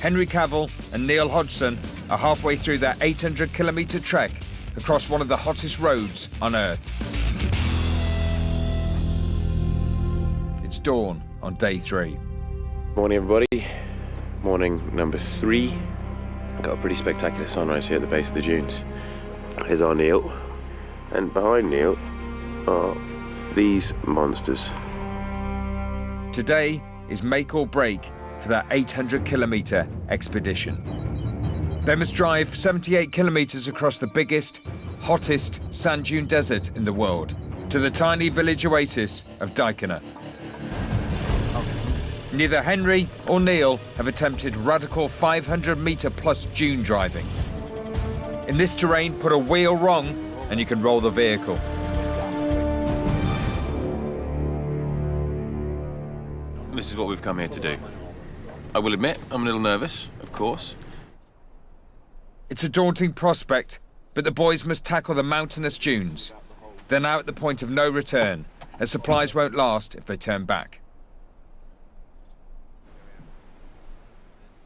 Henry Cavill and Neil Hodgson are halfway through their 800-kilometre trek across one of the hottest roads on Earth. It's dawn on day 3. Morning, everybody. Morning number 3. Got a pretty spectacular sunrise here at the base of the dunes. Here's our Neil, and behind Neil are these monsters. Today is make or break for that 800-kilometre expedition. They must drive 78 kilometres across the biggest, hottest sand dune desert in the world to the tiny village oasis of Daiquaina. Neither Henry or Neil have attempted radical 500-metre-plus dune driving. In this terrain, put a wheel wrong and you can roll the vehicle. This is what we've come here to do. I will admit, I'm a little nervous, of course. It's a daunting prospect, but the boys must tackle the mountainous dunes. They're now at the point of no return, as supplies won't last if they turn back.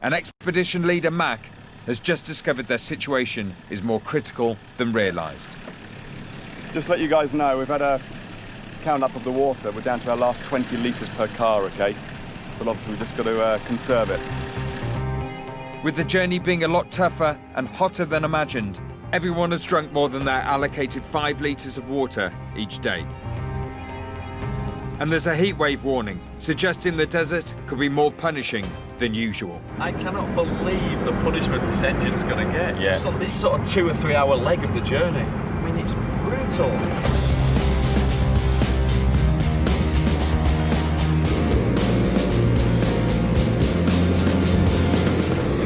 An expedition leader, Mac, has just discovered their situation is more critical than realised. Just to let you guys know, we've had a count up of the water. We're down to our last 20 litres per car, okay? But obviously we've just got to conserve it. With the journey being a lot tougher and hotter than imagined, everyone has drunk more than their allocated 5 litres of water each day. And there's a heatwave warning, suggesting the desert could be more punishing than usual. I cannot believe the punishment this engine's going to get. Yeah. Just on this sort of 2 or 3 hour leg of the journey. I mean, it's brutal.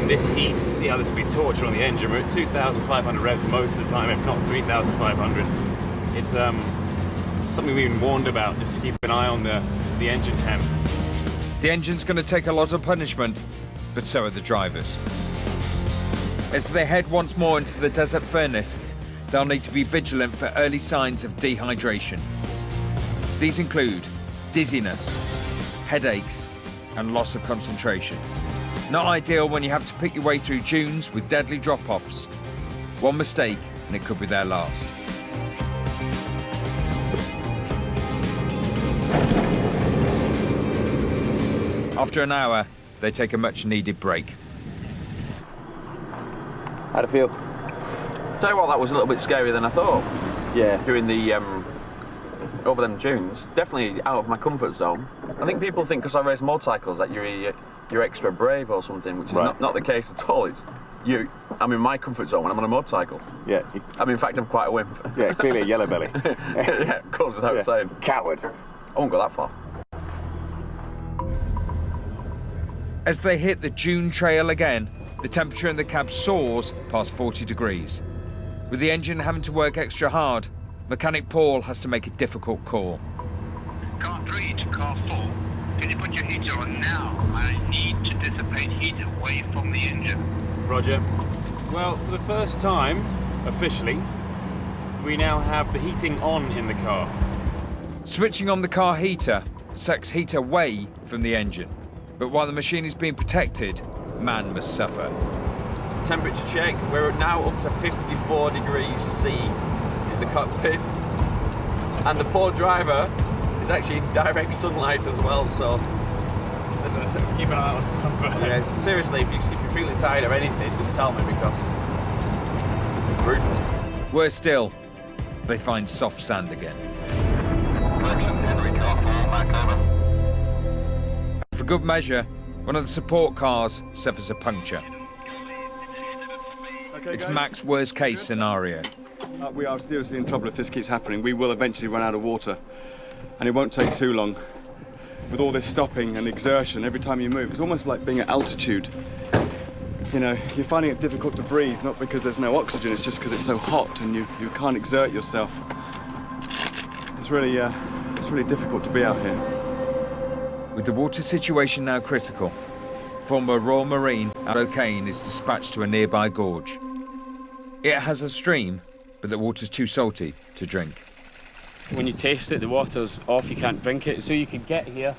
In this heat, you see how this will be torture on the engine. We're at 2,500 revs most of the time, if not 3,500. It's something we've been warned about, just to keep an eye on the engine temp. The engine's going to take a lot of punishment, but so are the drivers. As they head once more into the desert furnace, they'll need to be vigilant for early signs of dehydration. These include dizziness, headaches, and loss of concentration. Not ideal when you have to pick your way through dunes with deadly drop-offs. One mistake and it could be their last. After an hour, they take a much-needed break. How'd it feel? Tell you what, that was a little bit scarier than I thought. Yeah. Doing the over them dunes, definitely out of my comfort zone. I think people think because I race motorcycles that you're extra brave or something, which is not the case at all. It's I'm in my comfort zone when I'm on a motorcycle. Yeah. In fact, I'm quite a wimp. Yeah, clearly a yellow belly. Yeah, of course, without saying. Coward. I won't go that far. As they hit the dune trail again, the temperature in the cab soars past 40 degrees. With the engine having to work extra hard, mechanic Paul has to make a difficult call. Car 3 to car 4. Can you put your heater on now? I need to dissipate heat away from the engine. Roger. Well, for the first time, officially, we now have the heating on in the car. Switching on the car heater sucks heat away from the engine. But while the machine is being protected, man must suffer. Temperature check, we're now up to 54 degrees C in the cockpit. And the poor driver is actually in direct sunlight as well, so listen, Keep an eye on sunburn. yeah, seriously, if you're feeling tired or anything, just tell me, because this is brutal. Worse still, they find soft sand again. Correction, Henry, car 4, back over. For good measure, one of the support cars suffers a puncture. Okay, It's guys? Mac's worst case scenario. We are seriously in trouble if this keeps happening. We will eventually run out of water, and it won't take too long. With all this stopping and exertion every time you move, it's almost like being at altitude. You know, you're finding it difficult to breathe, not because there's no oxygen, it's just because it's so hot and you can't exert yourself. It's really difficult to be out here. With the water situation now critical, former Royal Marine O'Kane is dispatched to a nearby gorge. It has a stream, but the water's too salty to drink. When you taste it, the water's off, you can't drink it. So you could get here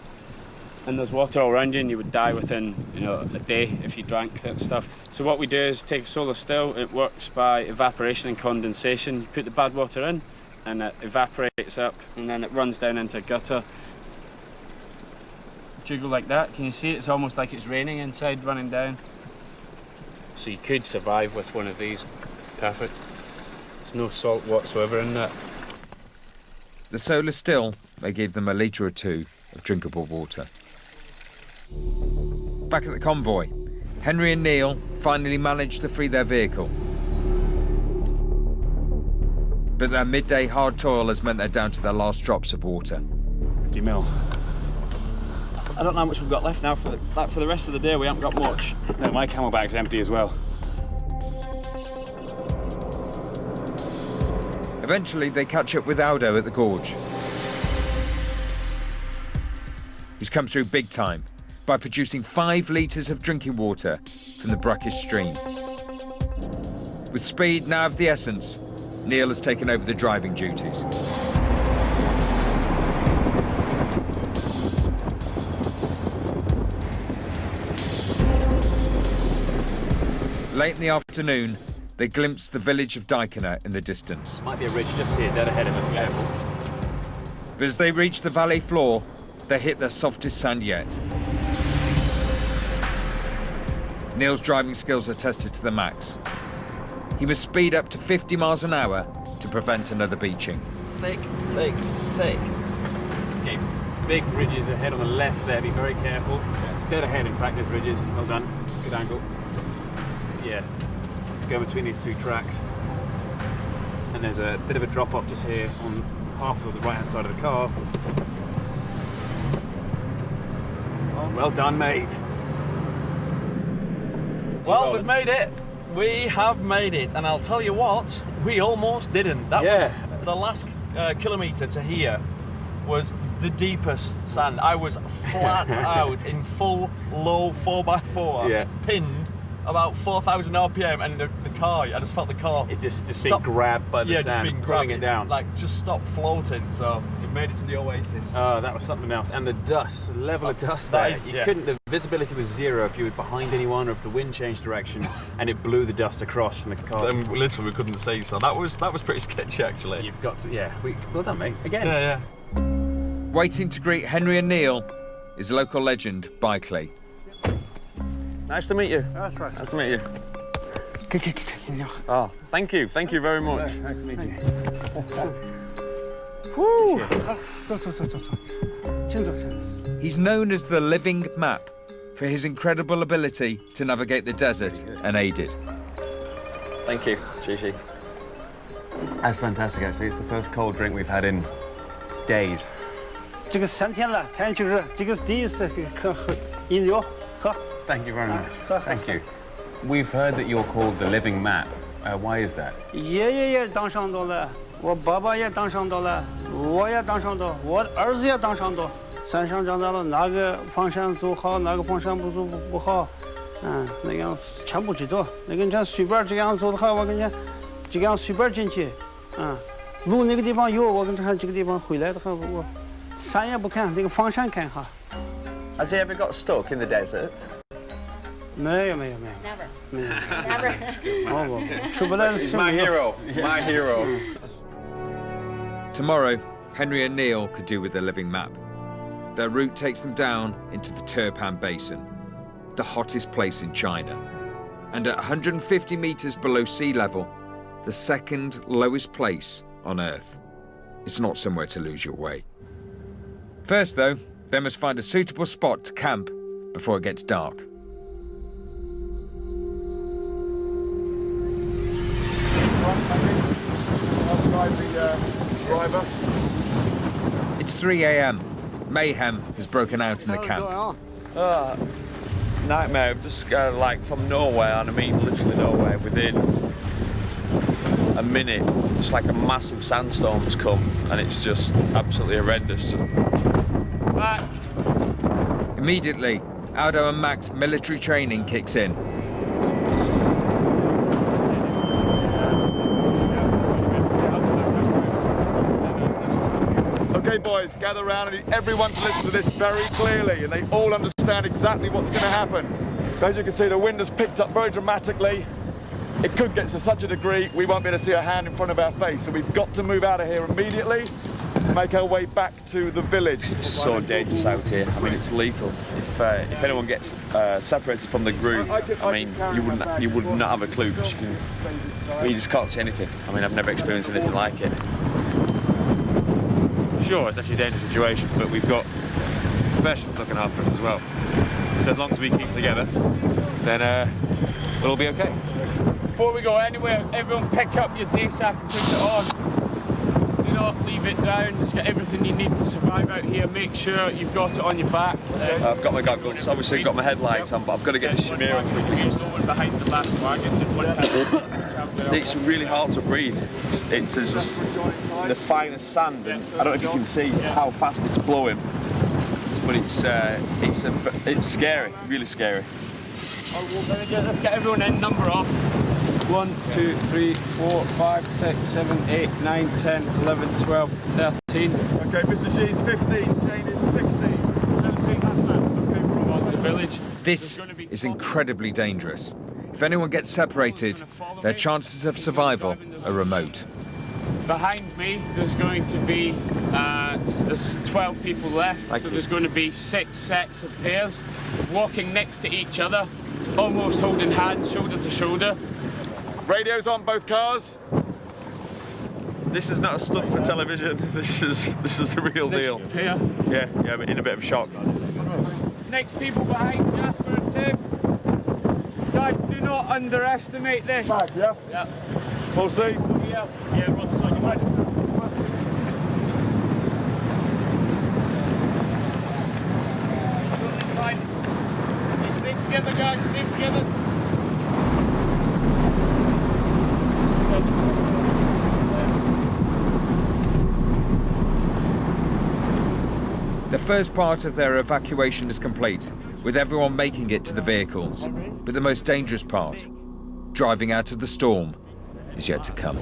and there's water all around you, and you would die within, you know, a day if you drank that stuff. So what we do is take solar still. It works by evaporation and condensation. You put the bad water in, and it evaporates up, and then it runs down into a gutter. Jiggle like that. Can you see it? It's almost like it's raining inside, running down. So you could survive with one of these. Perfect. There's no salt whatsoever in that. The solar still may give them a litre or two of drinkable water. Back at the convoy, Henry and Neil finally managed to free their vehicle. But their midday hard toil has meant they're down to their last drops of water. 50 mil. I don't know how much we've got left now for the rest of the day. We haven't got much. No, my camelback's empty as well. Eventually, they catch up with Aldo at the gorge. He's come through big time by producing 5 litres of drinking water from the brackish stream. With speed now of the essence, Neil has taken over the driving duties. Late in the afternoon, they glimpse the village of Dykena in the distance. Might be a ridge just here, dead ahead of us. Careful. But as they reach the valley floor, they hit their softest sand yet. Neil's driving skills are tested to the max. He must speed up to 50 miles an hour to prevent another beaching. Thick, thick, thick. Okay, big ridges ahead on the left there, be very careful. Yeah, it's dead ahead, in fact, there's ridges. Well done, good angle. Yeah, go between these 2 tracks. And there's a bit of a drop off just here on half of the right hand side of the car. Well done, mate. Well, we've made it. We have made it, and I'll tell you what, we almost didn't. That was the last kilometre to here was the deepest sand. I was flat out in full low 4x4, pinned about 4,000 RPM, and the car, I just felt the car. It just being grabbed by the sand, just being pulling grabbed, it down. Like, just stopped floating, so we made it to the oasis. Oh, that was something else. And the dust, the level of dust there. You couldn't, the visibility was 0 if you were behind anyone or if the wind changed direction and it blew the dust across from the car. And literally we couldn't see, so that was pretty sketchy, actually. You've got to, well done, mate. Again. Yeah. Waiting to greet Henry and Neil is local legend Bikeley. Nice to meet you. That's right. Nice to meet you. Oh, thank you very much. Nice to meet you. Woo! He's known as the living map for his incredible ability to navigate the desert unaided. Thank you, Shishi. That's fantastic, actually. It's the first cold drink we've had in days. 这个3天了，天气热，这个是第一次喝饮料，喝。 Thank you very much. Thank you. We've heard that you're called the living map. Why is that? 爷爷也当上道了，我爸爸也当上道了，我也当上道，我儿子也当上道。山上长大了，哪个方向走好，哪个方向不好，那样全部知道。那个你看随便这样走的话，我跟你讲，这样随便进去，路那个地方有，我跟你看这个地方回来的话，我山也不看，这个方向看哈。 Has he ever got stuck in the desert? 没有。 Never. Never. 出不来。 He's my hero. My hero. Tomorrow, Henry and Neil could do with a living map. Their route takes them down into the Turpan Basin, the hottest place in China. And at 150 metres below sea level, the second lowest place on Earth. It's not somewhere to lose your way. First, though, they must find a suitable spot to camp before it gets dark. It's 3 a.m. Mayhem has broken out in the camp. Nightmare. Just like from nowhere, and I mean literally nowhere, within a minute, just like a massive sandstorm's come, and it's just absolutely horrendous. Back. Immediately, Aldo and Mac's military training kicks in. Okay, Okay, boys, gather around. I need everyone to listen to this very clearly, and they all understand exactly what's going to happen. As you can see, the wind has picked up very dramatically. It could get to such a degree we won't be able to see a hand in front of our face, so we've got to move out of here immediately and make our way back to the village. It's so dangerous out here. I mean, it's lethal. If anyone gets separated from the group, I mean, you would not have a clue, because you just can't see anything. I mean, I've never experienced anything like it. Sure, it's actually a dangerous situation, but we've got professionals looking after us as well. So as long as we keep together, then we'll be okay. Before we go anywhere, everyone pick up your day sack and put it on. Do not leave it down. Just get everything you need to survive out here. Make sure you've got it on your back. I've got my goggles, obviously I've got my headlights on, but I've got to get the shamir on quickly. Behind the last wagon. It's really hard to breathe. It's just the finest sand, and I don't know if you can see how fast it's blowing, but it's scary, really scary. Let's get everyone in, number off. 1, 2, 3, 4, 5, 6, 7, 8, 9, 10, 11, 12, 13. Okay, Mr. G is 15, Jane is 16. 17, that's man. Okay, we're on to village. This is incredibly dangerous. If anyone gets separated, their chances of survival are remote. Behind me, there's going to be there's 12 people left, so there's going to be 6 sets of pairs walking next to each other, almost holding hands, shoulder to shoulder. Radios on both cars. This is not a stunt for television. This is the real deal. Here. Yeah, but in a bit of shock. Next people behind Jasper and Tim. Guys, do not underestimate this. Back, yeah? Yeah. Full seat? Yeah, what's on your mind? Stay together, guys, stay together. The first part of their evacuation is complete, with everyone making it to the vehicles. But the most dangerous part, driving out of the storm, is yet to come.